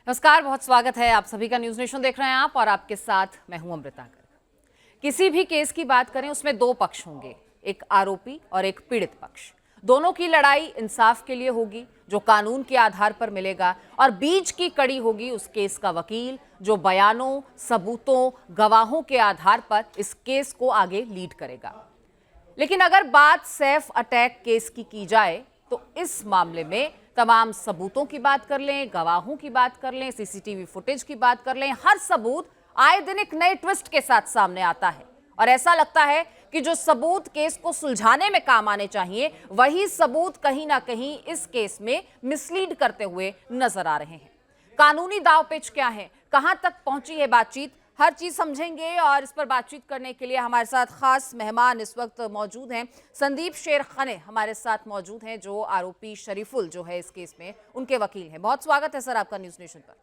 नमस्कार, बहुत स्वागत है आप सभी का। न्यूज नेशन देख रहे हैं आप और आपके साथ मैं हूं अमृता गर्ग। किसी भी केस की बात करें उसमें दो पक्ष होंगे, एक आरोपी और एक पीड़ित पक्ष। दोनों की लड़ाई इंसाफ के लिए होगी जो कानून के आधार पर मिलेगा, और बीच की कड़ी होगी उस केस का वकील जो बयानों, सबूतों, गवाहों के आधार पर इस केस को आगे लीड करेगा। लेकिन अगर बात सैफ अटैक केस की जाए तो इस मामले में तमाम सबूतों की बात कर लें, गवाहों की बात कर लें, सीसीटीवी फुटेज की बात कर लें, हर सबूत आए दिन एक नए ट्विस्ट के साथ सामने आता है। और ऐसा लगता है कि जो सबूत केस को सुलझाने में काम आने चाहिए, वही सबूत कहीं ना कहीं इस केस में मिसलीड करते हुए नजर आ रहे हैं। कानूनी दांवपेच क्या है, कहां तक पहुंची है बातचीत, हर चीज समझेंगे। और इस पर बातचीत करने के लिए हमारे साथ खास मेहमान इस वक्त मौजूद हैं। संदीप शेरखने हमारे साथ मौजूद हैं, जो आरोपी शरीफुल जो है इस केस में उनके वकील हैं। बहुत स्वागत है सर आपका न्यूज नेशन पर।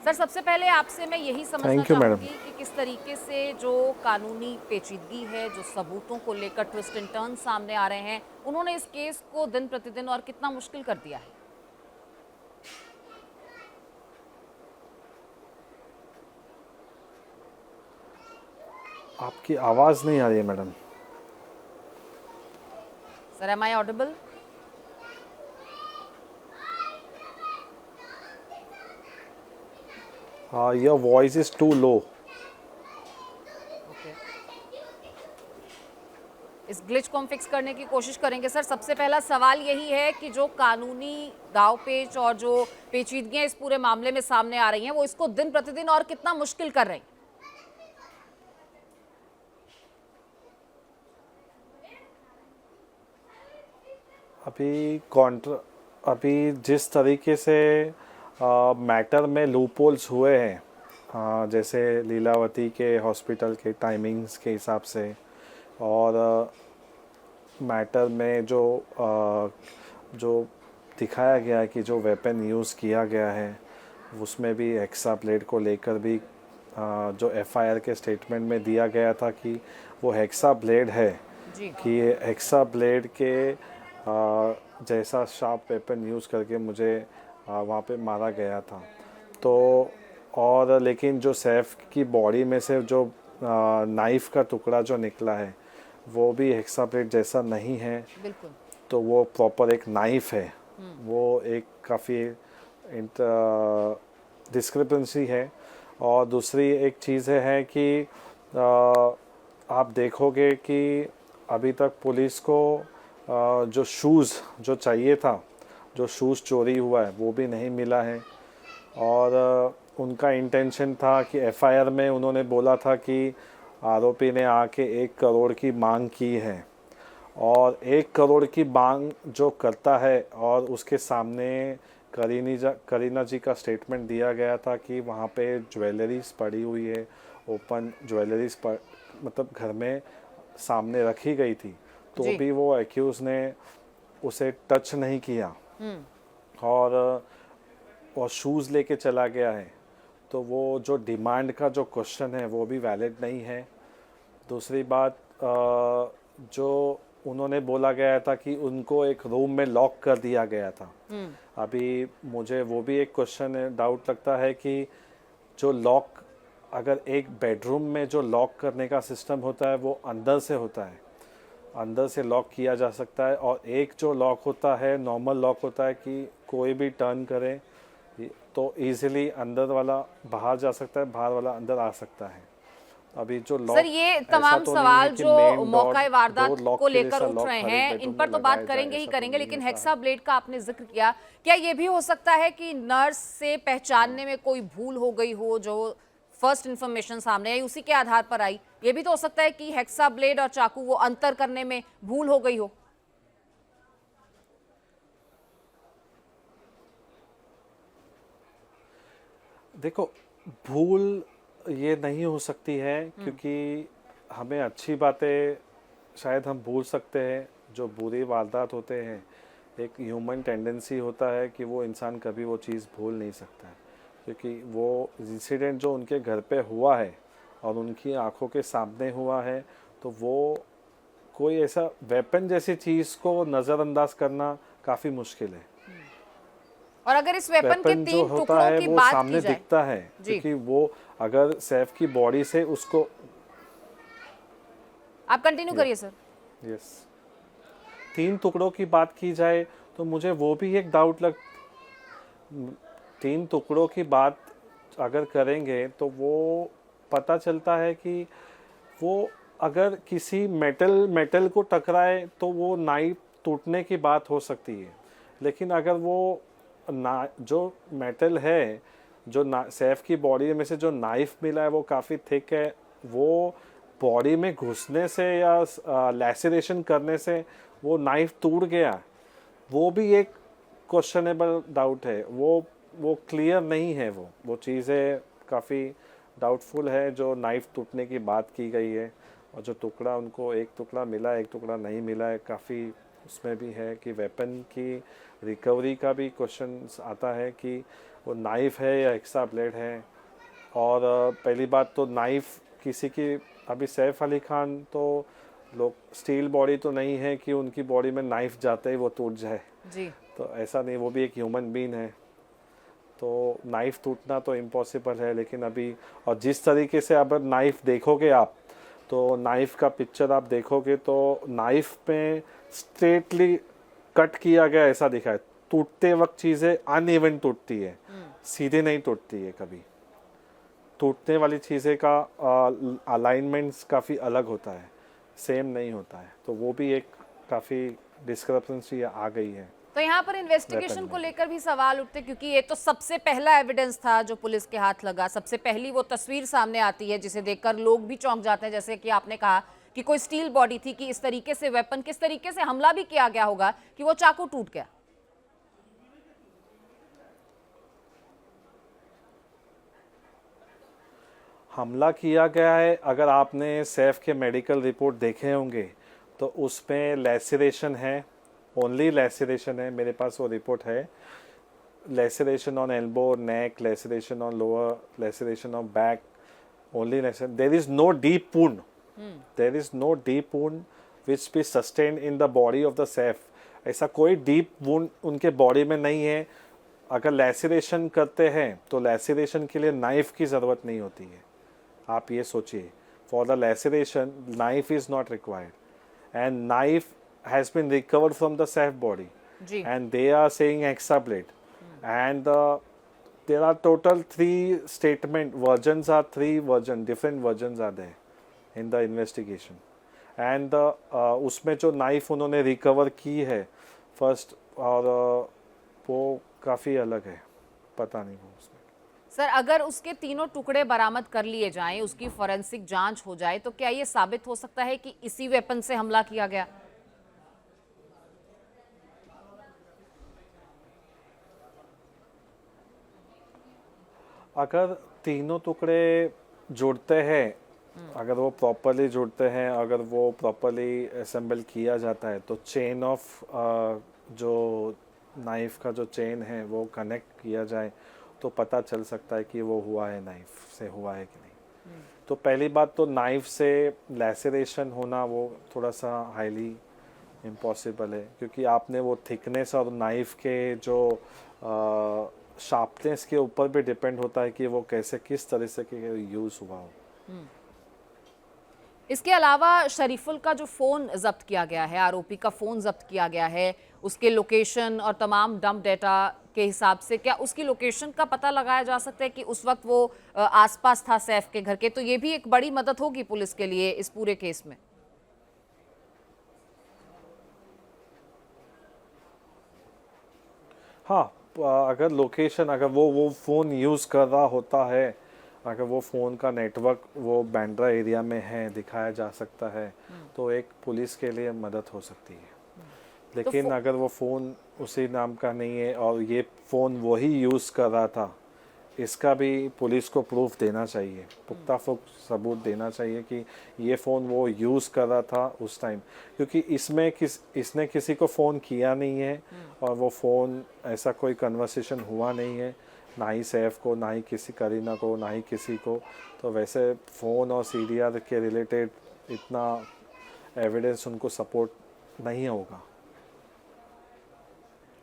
सर, सबसे पहले आपसे मैं यही समझना चाहूंगी कि किस तरीके से जो कानूनी पेचीदगी है, जो सबूतों को लेकर ट्विस्ट एंड टर्न सामने आ रहे हैं, उन्होंने इस केस को दिन प्रतिदिन और कितना मुश्किल कर दिया है। आपकी आवाज नहीं आ रही है madam. Sir, am I audible? Your voice is too low. इस ग्लिच को हम फिक्स करने की कोशिश करेंगे। सर, सबसे पहला सवाल यही है कि जो कानूनी दांवपेच और जो पेचीदगियां इस पूरे मामले में सामने आ रही हैं, वो इसको दिन प्रतिदिन और कितना मुश्किल कर रही हैं? अभी जिस तरीके से मैटर में लूपहोल्स हुए हैं, जैसे लीलावती के हॉस्पिटल के टाइमिंग्स के हिसाब से, और मैटर में जो दिखाया गया है कि जो वेपन यूज़ किया गया है, उसमें भी हेक्सा ब्लेड को लेकर भी जो एफआईआर के स्टेटमेंट में दिया गया था कि वो हेक्सा ब्लेड है जी। कि हेक्सा ब्लेड के जैसा शार्प वेपन यूज़ करके मुझे वहाँ पे मारा गया था। तो और लेकिन जो सैफ की बॉडी में से जो नाइफ़ का टुकड़ा जो निकला है, वो भी हेक्सा ब्लेड जैसा नहीं है। बिल्कुल। तो वो प्रॉपर एक नाइफ़ है। वो एक काफ़ी डिस्क्रिपेंसी है। और दूसरी एक चीज़ है कि आप देखोगे कि अभी तक पुलिस को जो शूज़ जो चाहिए था, जो शूज़ चोरी हुआ है, वो भी नहीं मिला है। और उनका इंटेंशन था कि एफआईआर में उन्होंने बोला था कि आरोपी ने आके 1 करोड़ की मांग की है, और 1 करोड़ की मांग जो करता है, और उसके सामने करीना जी का स्टेटमेंट दिया गया था कि वहाँ पे ज्वेलरीज पड़ी हुई है, ओपन ज्वेलरीज मतलब घर में सामने रखी गई थी, तो भी वो एक्यूज़ ने उसे टच नहीं किया और शूज़ लेके चला गया है। तो वो जो डिमांड का जो क्वेश्चन है वो भी वैलिड नहीं है। दूसरी बात, जो उन्होंने बोला गया था कि उनको एक रूम में लॉक कर दिया गया था। अभी मुझे वो भी एक क्वेश्चन है, डाउट लगता है कि जो लॉक, अगर एक बेडरूम में जो लॉक करने का सिस्टम होता है वो अंदर से होता है, अंदर से लॉक किया जा सकता है, और एक जो लॉक होता है नॉर्मल लॉक होता है कि कोई भी टर्न करे तो इजीली अंदर वाला बाहर जा सकता है, बाहर वाला अंदर आ सकता है। अभी जो लॉक, सर, ये तमाम तो सवाल जो मौका वारदात लॉक को के लेकर जैसा उठ लॉक रहे हर एक हैं, इन बेडरूम पर में तो बात लगाया करेंगे जाए, ही ऐसा तो करेंगे। नहीं लेकिन होता हेक्सा है। ब्लेड का आपने जिक्र किया, क्या ये भी हो सकता है कि नर्स से पहचानने में कोई भूल हो गई हो, जो फर्स्ट इंफॉर्मेशन सामने आई उसी के आधार पर आई? ये भी तो हो सकता है कि हेक्सा ब्लेड और चाकू वो अंतर करने में भूल हो गई हो। देखो, भूल ये नहीं हो सकती है, क्योंकि हमें अच्छी बातें शायद हम भूल सकते हैं, जो बुरी वारदात होते हैं एक ह्यूमन टेंडेंसी होता है कि वो इंसान कभी वो चीज़ भूल नहीं सकता है, क्योंकि वो इंसिडेंट जो उनके घर पे हुआ है और उनकी आंखों के सामने हुआ है, तो वो कोई ऐसा वेपन जैसी चीज़ को नज़रअंदाज करना काफ़ी मुश्किल है। और अगर इस वेपन के वेपन जो 3 होता टुकड़ों है की वो बात सामने की जाए, दिखता है, जी, क्योंकि वो अगर सैफ की बॉडी से उसको, आप कंटिन्यू करिए सर। यस, 3 टुकड़ों की बात की जाए तो मुझे वो भी एक डाउट लग, 3 टुकड़ों की बात अगर करेंगे तो वो पता चलता है कि वो अगर किसी मेटल मेटल को टकराए तो वो नाइफ टूटने की बात हो सकती है, लेकिन अगर वो ना जो मेटल है, जो सैफ की बॉडी में से जो नाइफ मिला है वो काफ़ी थिक है, वो बॉडी में घुसने से या लैसिरेशन करने से वो नाइफ टूट गया, वो भी एक क्वेश्चनेबल डाउट है। वो क्लियर नहीं है, वो चीज़ें काफ़ी डाउटफुल है जो नाइफ टूटने की बात की गई है। और जो टुकड़ा उनको, एक टुकड़ा मिला एक टुकड़ा नहीं मिला है, काफ़ी उसमें भी है कि वेपन की रिकवरी का भी क्वेश्चन आता है कि वो नाइफ है या एक्स्ट्रा ब्लेड है। और पहली बात तो नाइफ किसी की, अभी सैफ अली खान तो लोग स्टील बॉडी तो नहीं है कि उनकी बॉडी में नाइफ जाते ही वो टूट जाए, जी, तो ऐसा नहीं, वो भी एक ह्यूमन बीन है, तो नाइफ टूटना तो इम्पॉसिबल है। लेकिन अभी, और जिस तरीके से अब नाइफ देखोगे आप, तो नाइफ का पिक्चर आप देखोगे तो नाइफ में स्ट्रेटली कट किया गया ऐसा दिखा है। टूटते वक्त चीज़ें अनइवन टूटती है, सीधे नहीं टूटती है कभी। टूटने वाली चीज़ें का अलाइनमेंट्स काफ़ी अलग होता है, सेम नहीं होता है, तो वो भी एक काफ़ी डिस्क्रपेंसी आ गई है। तो यहाँ पर इन्वेस्टिगेशन वेपन को में। लेकर भी सवाल उठते, क्योंकि ये तो सबसे पहला एविडेंस था जो पुलिस के हाथ लगा, सबसे पहली वो तस्वीर सामने आती है जिसे देखकर लोग भी चौंक जाते हैं, जैसे कि आपने कहा कि कोई स्टील बॉडी थी, कि इस तरीके से वेपन, किस तरीके से हमला भी किया गया होगा कि वो चाकू टूट गया। हमला किया गया है, अगर आपने सैफ के मेडिकल रिपोर्ट देखे होंगे तो उसमें लैसिरेशन है, ओनली लैसिरेशन है, मेरे पास वो रिपोर्ट है। Laceration on elbow, neck, laceration on lower, laceration on back, only laceration, there is no deep wound, there is no deep wound which be sustain in the body of the Saif. ऐसा कोई deep wound उनके body में नहीं है। अगर लैसिरेशन करते हैं तो लैसिरेशन के लिए नाइफ की ज़रूरत नहीं होती है, आप ये सोचिए, for the laceration knife is not required, and knife has been recovered from the Saif body, जी, and they are saying extra blade, and there are total 3 statement versions, are 3 version, different versions are there in the investigation, and उसमें जो knife उन्होंने recover की है first, और वो काफ़ी अलग है, पता नहीं वो उसमें। सर, अगर उसके तीनों टुकड़े बरामद कर लिए जाएं, उसकी फॉरेंसिक जांच हो जाए, तो क्या ये साबित हो सकता है कि इसी वेपन से हमला किया गया? अगर तीनों टुकड़े जुड़ते हैं, अगर वो प्रॉपरली जुड़ते हैं, अगर वो प्रॉपरली असेंबल किया जाता है, तो चेन ऑफ जो नाइफ का जो चेन है वो कनेक्ट किया जाए तो पता चल सकता है कि वो हुआ है, नाइफ से हुआ है कि नहीं। तो पहली बात तो नाइफ से लैसेरेशन होना वो थोड़ा सा हाईली इम्पॉसिबल है, क्योंकि आपने वो थिकनेस और नाइफ के जो शार्पनेस के ऊपर भी डिपेंड होता है कि वो कैसे, किस तरह से यूज़ हुआ हो। इसके अलावा शरीफुल का जो फ़ोन जब्त किया गया है, आरोपी का फ़ोन जब्त किया गया है, उसके लोकेशन और तमाम डंप डेटा के हिसाब से क्या उसकी लोकेशन का पता लगाया जा सकता है कि उस वक्त वो आसपास था सैफ के घर के? तो ये भी एक बड़ी मदद होगी पुलिस के लिए इस पूरे केस में। हाँ, अगर लोकेशन, अगर वो फ़ोन यूज़ कर रहा होता है, अगर वो फ़ोन का नेटवर्क वो बांद्रा एरिया में है, दिखाया जा सकता है, तो एक पुलिस के लिए मदद हो सकती है। लेकिन अगर वो फ़ोन उसी नाम का नहीं है और ये फ़ोन वही यूज़ कर रहा था, इसका भी पुलिस को प्रूफ देना चाहिए, पुख्ता सबूत देना चाहिए कि ये फ़ोन वो यूज़ कर रहा था उस टाइम, क्योंकि इसने किसी को फ़ोन किया नहीं है और वो फ़ोन, ऐसा कोई कन्वर्सेशन हुआ नहीं है, ना ही सैफ को, ना ही किसी करीना को, ना ही किसी को। तो वैसे फ़ोन और सीडीआर के रिलेटेड इतना एविडेंस उनको सपोर्ट नहीं होगा।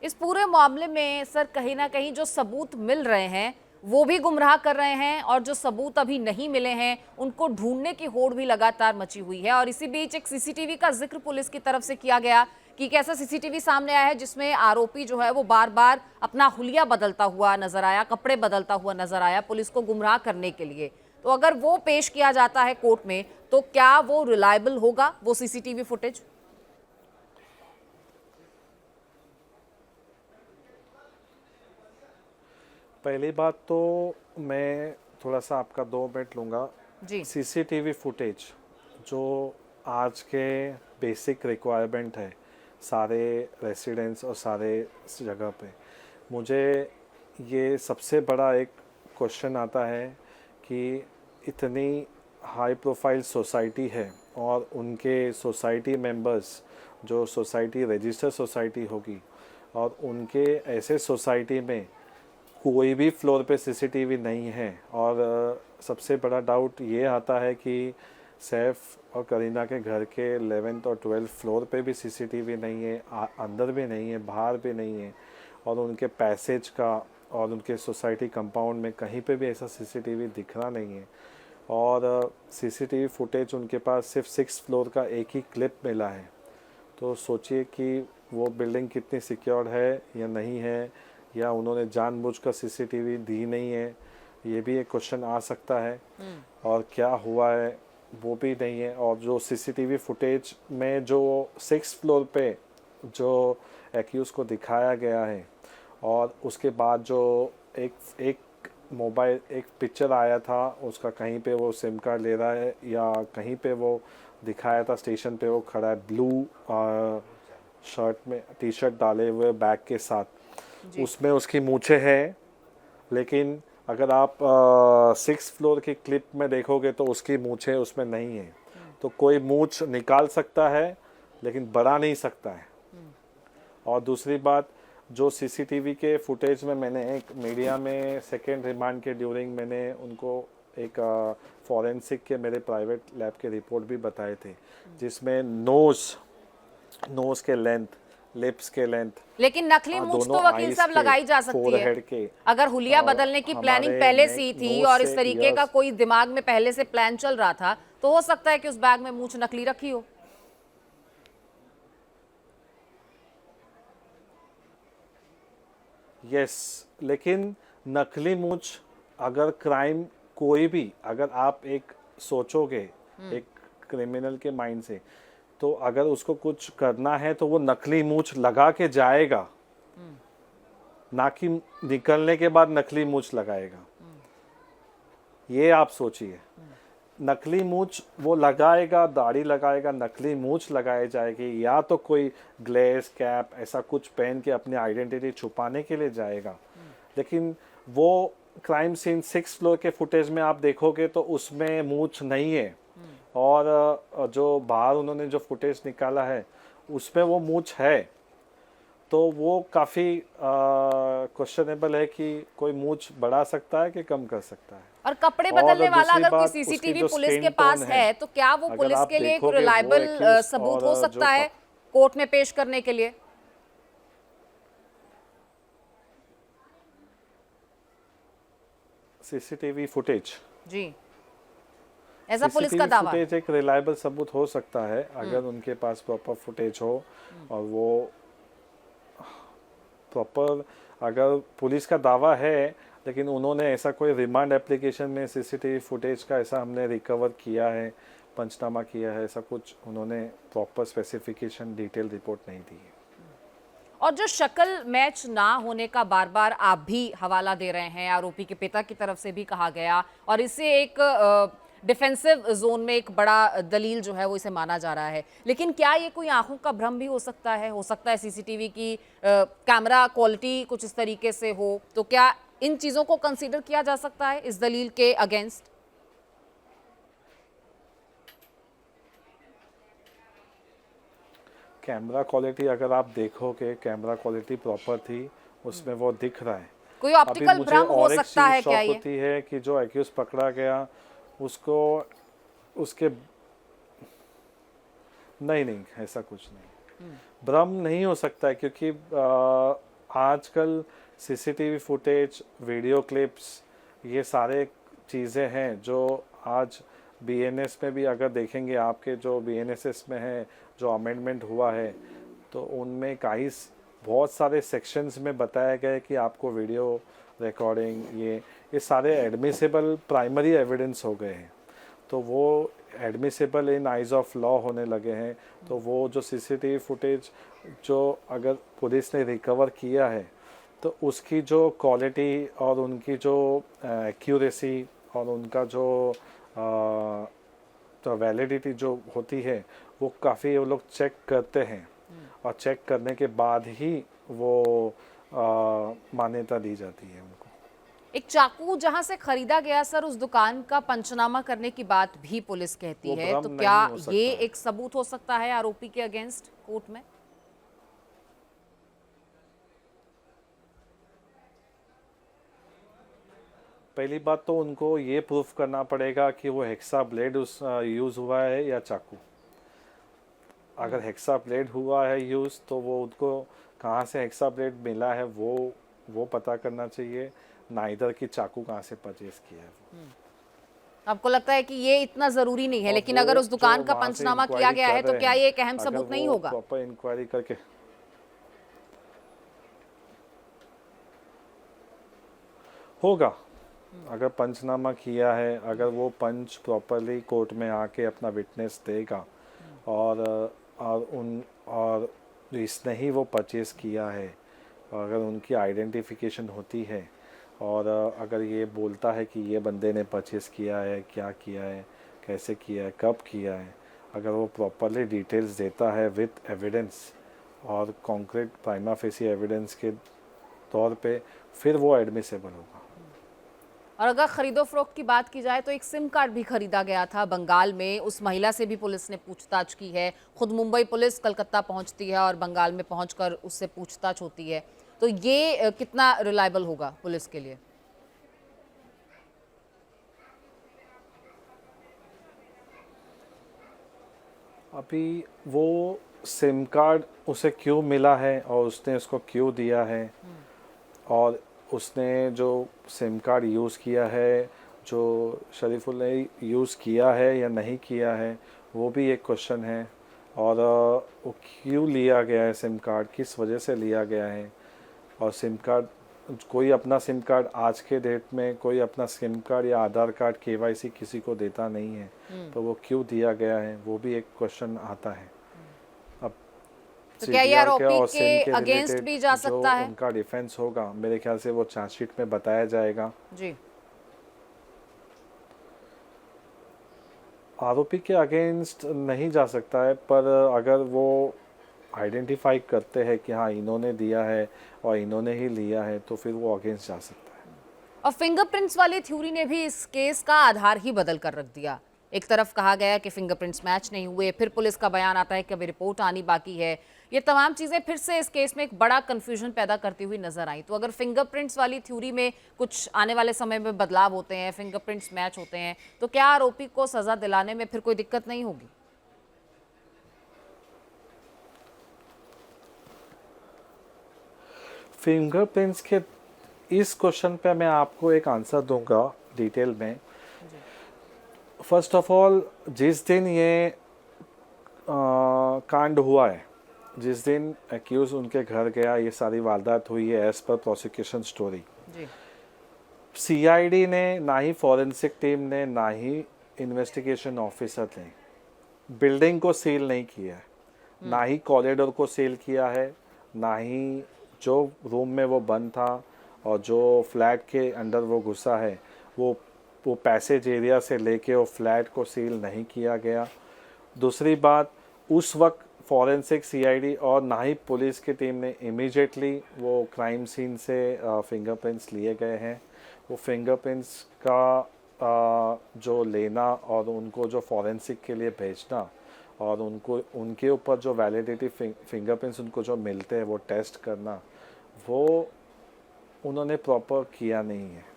इस पूरे मामले में सर कहीं ना कहीं जो सबूत मिल रहे हैं वो भी गुमराह कर रहे हैं, और जो सबूत अभी नहीं मिले हैं उनको ढूंढने की होड़ भी लगातार मची हुई है। और इसी बीच एक सीसीटीवी का जिक्र पुलिस की तरफ से किया गया कि एक ऐसा सीसीटीवी सामने आया है जिसमें आरोपी जो है वो बार बार अपना हुलिया बदलता हुआ नजर आया, कपड़े बदलता हुआ नजर आया पुलिस को गुमराह करने के लिए। तो अगर वो पेश किया जाता है कोर्ट में तो क्या वो रिलायबल होगा, वो सीसीटीवी फुटेज? पहली बात तो मैं थोड़ा सा आपका 2 मिनट लूँगा। जी। सीसीटीवी फुटेज जो आज के बेसिक रिक्वायरमेंट है सारे रेसिडेंट्स और सारे जगह पे, मुझे ये सबसे बड़ा एक क्वेश्चन आता है कि इतनी हाई प्रोफाइल सोसाइटी है और उनके सोसाइटी मेंबर्स जो सोसाइटी रजिस्टर सोसाइटी होगी और उनके ऐसे सोसाइटी में कोई भी फ्लोर पे सीसीटीवी नहीं है। और सबसे बड़ा डाउट ये आता है कि सैफ और करीना के घर के 11th और 12th फ्लोर पे भी सीसीटीवी नहीं है, अंदर भी नहीं है, बाहर भी नहीं है, और उनके पैसेज का और उनके सोसाइटी कंपाउंड में कहीं पे भी ऐसा सीसीटीवी दिखना नहीं है। और सीसीटीवी फुटेज उनके पास सिर्फ 6th फ्लोर का एक ही क्लिप मिला है। तो सोचिए कि वो बिल्डिंग कितनी सिक्योर है या नहीं है, या उन्होंने जानबूझकर सीसीटीवी दी नहीं है, ये भी एक क्वेश्चन आ सकता है। और क्या हुआ है वो भी नहीं है। और जो सीसीटीवी फुटेज में जो 6th फ्लोर पे जो एक्यूज को दिखाया गया है, और उसके बाद जो एक मोबाइल एक पिक्चर आया था उसका, कहीं पे वो सिम कार्ड ले रहा है या कहीं पे वो दिखाया था स्टेशन पे वो खड़ा है ब्लू शर्ट में, टी शर्ट डाले हुए बैग के साथ, उसमें उसकी मूछें हैं। लेकिन अगर आप 6th फ्लोर की क्लिप में देखोगे तो उसकी मूछें उसमें नहीं है। तो कोई मूछ निकाल सकता है लेकिन बढ़ा नहीं सकता है। और दूसरी बात, जो सीसीटीवी के फुटेज में मैंने एक मीडिया में सेकेंड रिमांड के ड्यूरिंग मैंने उनको एक फॉरेंसिक के मेरे प्राइवेट लैब के रिपोर्ट भी बताए थे, जिसमें नोज के लेंथ, लिप्स के लेंथ, लेकिन नकली मूंछ तो वकील साहब लगाई जा सकती है। अगर हुलिया बदलने की प्लानिंग पहले से ही थी और इस तरीके का कोई दिमाग में पहले से प्लान चल रहा था तो हो सकता है कि उस बैग में मूंछ नकली रखी हो। यस, लेकिन नकली मूंछ अगर क्राइम कोई भी, अगर आप एक सोचोगे एक क्रिमिनल के माइंड से, तो अगर उसको कुछ करना है तो वो नकली मूंछ लगा के जाएगा, ना कि निकलने के बाद नकली मूंछ लगाएगा। ये आप सोचिए, नकली मूंछ वो लगाएगा, दाढ़ी लगाएगा, नकली मूंछ लगाई जाएगी, या तो कोई ग्लेस कैप ऐसा कुछ पहन के अपनी आइडेंटिटी छुपाने के लिए जाएगा। लेकिन वो क्राइम सीन 6th फ्लोर के फुटेज में आप देखोगे तो उसमें मूंछ नहीं है। और जो बाहर उन्होंने जो फुटेज निकाला है उसमें वो मूंछ है। तो वो काफ़ी क्वेश्चनेबल है कि कोई मूंछ बढ़ा सकता है कि कम कर सकता है। और कपड़े बदलने वाला अगर कोई उसकी सीसीटीवी जो पुलिस स्किन के पास टोन है तो क्या वो अगर पुलिस आप के लिए एक देखोगे वो रिलायबल accused सबूत और हो जो सकता है कोर्ट में पेश करने के लिए? सीसीटीवी फुटेज जी, ऐसा पुलिस का दावा। फुटेज एक रिलायबल सबूत हो सकता है अगर उनके पास प्रॉपर फुटेज हो, और वो प्रॉपर, अगर पुलिस का दावा है लेकिन उन्होंने ऐसा कोई रिमांड एप्लीकेशन में सीसीटीवी फुटेज का ऐसा हमने रिकवर किया है, पंचनामा किया है, ऐसा कुछ उन्होंने प्रॉपर स्पेसिफिकेशन डिटेल रिपोर्ट नहीं दी है। और जो शक्ल मैच ना होने का बार बार आप भी हवाला दे रहे हैं, आरोपी के पिता की तरफ से भी कहा गया, और इससे एक डिफेंसिव जोन में एक बड़ा दलील जो है वो इसे माना जा रहा है। लेकिन क्या ये कोई आंखों का भ्रम भी हो सकता है? हो सकता है सीसीटीवी की कैमरा क्वालिटी कुछ इस तरीके से हो, तो क्या इन चीजों को कंसीडर किया जा सकता है इस दलील के अगेंस्ट? कैमरा क्वालिटी अगर आप देखोगे, कैमरा क्वालिटी प्रॉपर थी, उसमें वो दिख रहा है। कोई ऑप्टिकल भ्रम हो सकता है क्या? ये होती है कि जो एक्यूज पकड़ा गया उसको उसके नहीं ऐसा कुछ नहीं, भ्रम नहीं हो सकता है, क्योंकि आजकल सीसीटीवी फुटेज, वीडियो क्लिप्स, ये सारे चीज़ें हैं जो आज बीएनएस में भी अगर देखेंगे, आपके जो बीएनएसएस में है जो अमेंडमेंट हुआ है, तो उनमें बहुत सारे सेक्शंस में बताया गया है कि आपको वीडियो रिकॉर्डिंग ये सारे एडमिसिबल प्राइमरी एविडेंस हो गए हैं, तो वो admissible in eyes of law होने लगे हैं। तो वो जो सीसीटीवी फुटेज जो अगर पुलिस ने रिकवर किया है, तो उसकी जो क्वालिटी और उनकी जो एक्यूरेसी और उनका जो तो वैलिडिटी जो होती है, वो काफ़ी वो लोग चेक करते हैं, और चेक करने के बाद ही वो मान्यता दी जाती है उनको। एक चाकू जहां से खरीदा गया सर, उस दुकान का पंचनामा करने की बात भी पुलिस कहती वो है, भ्रम तो नहीं क्या हो सकता ये है। एक सबूत हो सकता है आरोपी के अगेंस्ट कोर्ट में? पहली बात तो उनको ये प्रूफ करना पड़ेगा कि वो हेक्सा ब्लेड उस यूज़ हुआ है या चाकू। अगर हेक्सा ब्लेड हुआ है यूज़, तो वो उनको कहाँ से हेक्सा ब्लेड मिला है वो पता करना चाहिए, ना इधर की चाकू कहाँ से परचेज किया है वो। आपको लगता है कि ये इतना जरूरी नहीं है, और लेकिन वो अगर उस दुकान जो का वहाँ से पंचनामा किया इंक्वायरी गया कर है तो रहे क्या हैं, ये एक अहम अगर सबूत नहीं वो होगा? प्रॉपर इंक्वायरी करके होगा, अगर पंचनामा किया है, अगर वो पंच प्रॉपरली कोर्ट में आके अपना विटनेस देगा, और इसने ही वो परचेज़ किया है, अगर उनकी आइडेंटिफिकेशन होती है, और अगर ये बोलता है कि ये बंदे ने परचेज़ किया है, क्या किया है, कैसे किया है, कब किया है, अगर वो प्रॉपरली डिटेल्स देता है विथ एविडेंस और कॉन्क्रीट प्राइमा फेसी एविडेंस के तौर पे, फिर वो एडमिसेबल होगा। और अगर खरीदो फरोख्त की बात की जाए तो एक सिम कार्ड भी खरीदा गया था बंगाल में, उस महिला से भी पुलिस ने पूछताछ की है। खुद मुंबई पुलिस कलकत्ता पहुंचती है और बंगाल में पहुंचकर उससे पूछताछ होती है, तो ये कितना रिलायबल होगा पुलिस के लिए? अभी वो सिम कार्ड उसे क्यों मिला है और उसने उसको क्यों दिया है, और उसने जो सिम कार्ड यूज़ किया है, जो शरीफुल ने यूज़ किया है या नहीं किया है, वो भी एक क्वेश्चन है। और वो क्यों लिया गया है सिम कार्ड, किस वजह से लिया गया है, और सिम कार्ड कोई अपना सिम कार्ड आज के डेट में कोई अपना सिम कार्ड या आधार कार्ड केवाईसी किसी को देता नहीं है, तो वो क्यों दिया गया है, वो भी एक क्वेश्चन आता है। अब तो क्या ये CDR आरोपी और के सिम के अगेंस्ट रिलेटेड भी जा जो सकता है? उनका डिफेंस होगा, मेरे ख्याल से वो चार्जशीट में बताया जाएगा। जी। आरोपी के अगेंस्ट नहीं जा सकता है, पर अगर वो आइडेंटिफाई करते हैं कि हाँ इन्होंने दिया है और इन्होंने ही लिया है, तो फिर वो अगेंस्ट जा सकता है। और फिंगरप्रिंट्स वाली थ्योरी ने भी इस केस का आधार ही बदल कर रख दिया। एक तरफ कहा गया कि फिंगरप्रिंट्स मैच नहीं हुए, फिर पुलिस का बयान आता है कि अभी रिपोर्ट आनी बाकी है। ये तमाम चीजें फिर से इस केस में एक बड़ा कंफ्यूजन पैदा करती हुई नजर आई। तो अगर फिंगरप्रिंट्स वाली थ्योरी में कुछ आने वाले समय में बदलाव होते हैं, फिंगरप्रिंट्स मैच होते हैं, तो क्या आरोपी को सजा दिलाने में फिर कोई दिक्कत नहीं होगी? फिंगरप्रिंट्स के इस क्वेश्चन पे मैं आपको एक आंसर दूंगा डिटेल में। फर्स्ट ऑफ ऑल, जिस दिन ये कांड हुआ है, जिस दिन एक्यूज उनके घर गया, ये सारी वारदात हुई है एज पर प्रोसिक्यूशन स्टोरी, जी। सीआईडी ने, ना ही फॉरेंसिक टीम ने, ना ही इन्वेस्टिगेशन ऑफिसर ने बिल्डिंग को सील नहीं किया है, ना ही कॉरिडोर को सील किया है, ना ही जो रूम में वो बंद था और जो फ्लैट के अंदर वो घुसा है, वो पैसेज एरिया से लेके वो फ्लैट को सील नहीं किया गया। दूसरी बात, उस वक्त फॉरेंसिक सीआईडी और ना ही पुलिस की टीम ने इमीडिएटली वो क्राइम सीन से फिंगरप्रिंट्स लिए गए हैं। वो फिंगरप्रिंट्स का जो लेना और उनको जो फॉरेंसिक के लिए भेजना और उनके ऊपर जो वैलिडिटी फिंगरप्रिंट्स उनको जो मिलते हैं वो टेस्ट करना, वो उन्होंने प्रॉपर किया नहीं है।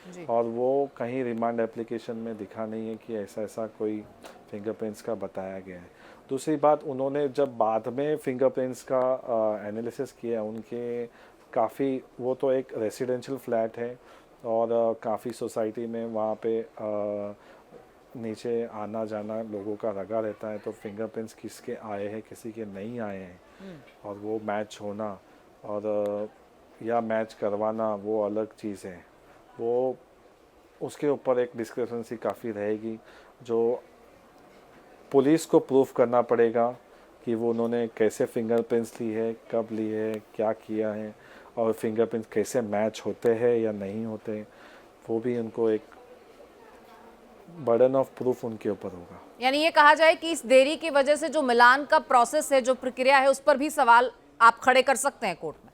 जी। और वो कहीं रिमांड एप्लीकेशन में दिखा नहीं है कि ऐसा कोई फिंगरप्रिंट्स का बताया गया है। दूसरी बात, उन्होंने जब बाद में फिंगरप्रिंट्स का एनालिसिस किया, उनके काफ़ी, वो तो एक रेसिडेंशियल फ्लैट है और काफ़ी सोसाइटी में वहाँ पे नीचे आना जाना लोगों का लगा रहता है, तो फिंगरप्रिंट्स किसके आए हैं किसी के नहीं आए हैं और वो मैच होना और या मैच करवाना वो अलग चीज़ है। वो उसके ऊपर एक डिस्क्रिपेंसी काफ़ी रहेगी जो पुलिस को प्रूफ करना पड़ेगा कि वो उन्होंने कैसे फिंगरप्रिंट्स ली है, कब ली है, क्या किया है और फिंगरप्रिंट्स कैसे मैच होते हैं या नहीं होते, वो भी उनको एक बर्डन ऑफ प्रूफ उनके ऊपर होगा। यानी ये कहा जाए कि इस देरी की वजह से जो मिलान का प्रोसेस है, जो प्रक्रिया है, उस पर भी सवाल आप खड़े कर सकते हैं कोर्ट में।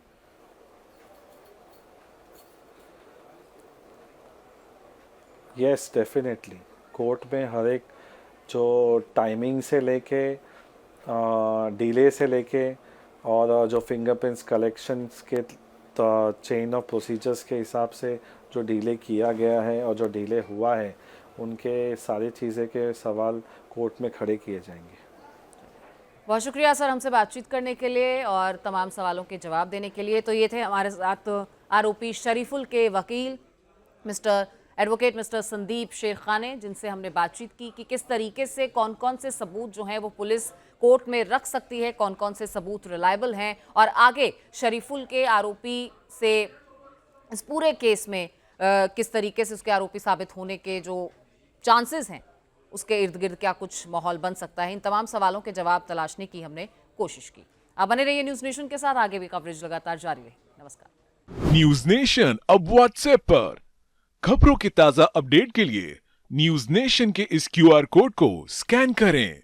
यस, डेफिनेटली कोर्ट में हर एक जो टाइमिंग से लेके डिले से लेके और जो फिंगरप्रिंट्स कलेक्शंस के चेन ऑफ प्रोसीजर्स के हिसाब से जो डिले किया गया है और जो डिले हुआ है, उनके सारी चीज़ें के सवाल कोर्ट में खड़े किए जाएंगे। बहुत शुक्रिया सर हमसे बातचीत करने के लिए और तमाम सवालों के जवाब देने के लिए। तो ये थे हमारे साथ आरोपी शरीफुल के वकील एडवोकेट मिस्टर संदीप शेरखाने, जिनसे हमने बातचीत की कि किस तरीके से कौन कौन से सबूत जो हैं वो पुलिस कोर्ट में रख सकती है, कौन कौन से सबूत रिलायबल हैं और आगे शरीफुल के आरोपी से इस पूरे केस में किस तरीके से उसके आरोपी साबित होने के जो चांसेस हैं उसके इर्द गिर्द क्या कुछ माहौल बन सकता है। इन तमाम सवालों के जवाब तलाशने की हमने कोशिश की। आप बने रहिए न्यूज़ नेशन के साथ, आगे भी कवरेज लगातार जारी रहे। नमस्कार। न्यूज़ नेशन अब व्हाट्सएप पर खबरों के ताजा अपडेट के लिए न्यूज़ नेशन के इस QR कोड को स्कैन करें।